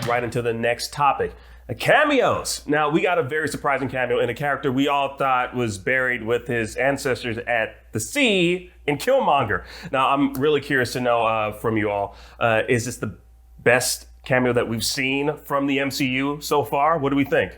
right into the next topic. Cameos. Now, we got a very surprising cameo in a character we all thought was buried with his ancestors at the sea in Killmonger. Now, I'm really curious to know from you all, is this the best cameo that we've seen from the MCU so far? What do we think?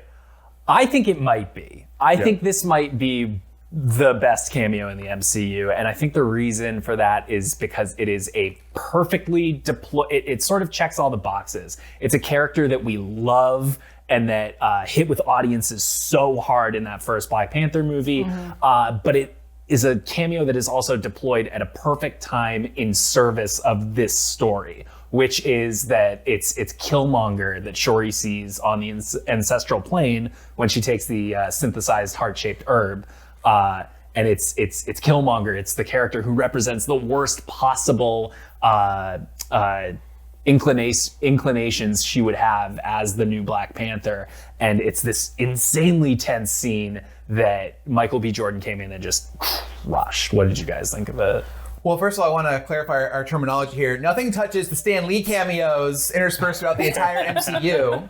I think it might be. I think this might be the best cameo in the MCU. And I think the reason for that is because it is a perfectly deployed, it sort of checks all the boxes. It's a character that we love and that hit with audiences so hard in that first Black Panther movie. But it is a cameo that is also deployed at a perfect time in service of this story, which is that it's Killmonger that Shuri sees on the ancestral plane when she takes the synthesized heart-shaped herb. And it's Killmonger. It's the character who represents the worst possible inclinations she would have as the new Black Panther. And it's this insanely tense scene that Michael B. Jordan came in and just crushed. What did you guys think of it? Well, first of all, I want to clarify our terminology here. Nothing touches the Stan Lee cameos interspersed throughout the entire MCU.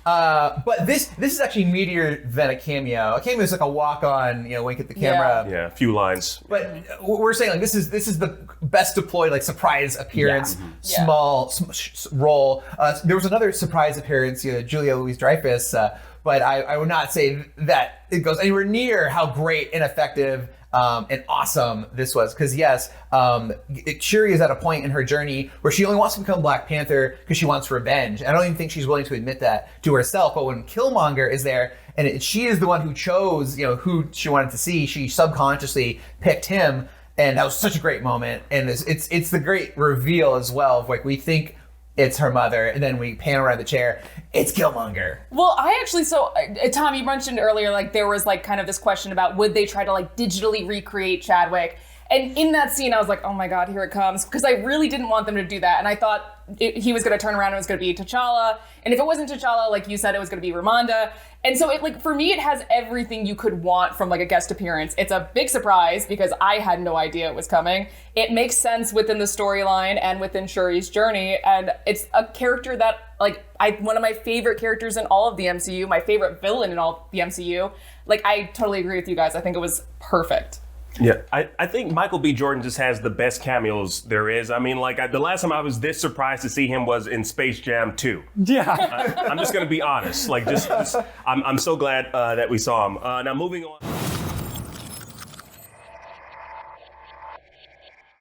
But this is actually meatier than a cameo. A cameo is like a walk-on, wink at the camera. Yeah, a few lines. But we're saying like this is the best deployed like surprise appearance, small role. There was another surprise appearance, Julia Louis-Dreyfus, but I would not say that it goes anywhere near how great and effective and awesome this was. Because yes, Shuri is at a point in her journey where she only wants to become Black Panther because she wants revenge. I don't even think she's willing to admit that to herself. But when Killmonger is there, and she is the one who chose, who she wanted to see, she subconsciously picked him, and that was such a great moment. And it's the great reveal as well of like we think it's her mother, and then we pan around the chair. It's Killmonger. Well, Tom, you mentioned earlier, like there was like kind of this question about would they try to like digitally recreate Chadwick? And in that scene, I was like, oh my God, here it comes. Because I really didn't want them to do that. And I thought he was going to turn around and it was going to be T'Challa. And if it wasn't T'Challa, like you said, it was going to be Ramonda. And so for me, it has everything you could want from like a guest appearance. It's a big surprise because I had no idea it was coming. It makes sense within the storyline and within Shuri's journey. And it's a character that one of my favorite characters in all of the MCU, my favorite villain in all the MCU. Like, I totally agree with you guys. I think it was perfect. Yeah, I think Michael B. Jordan just has the best cameos there is. I mean, the last time I was this surprised to see him was in Space Jam 2. Yeah. I'm just going to be honest. I'm so glad that we saw him. Now, moving on.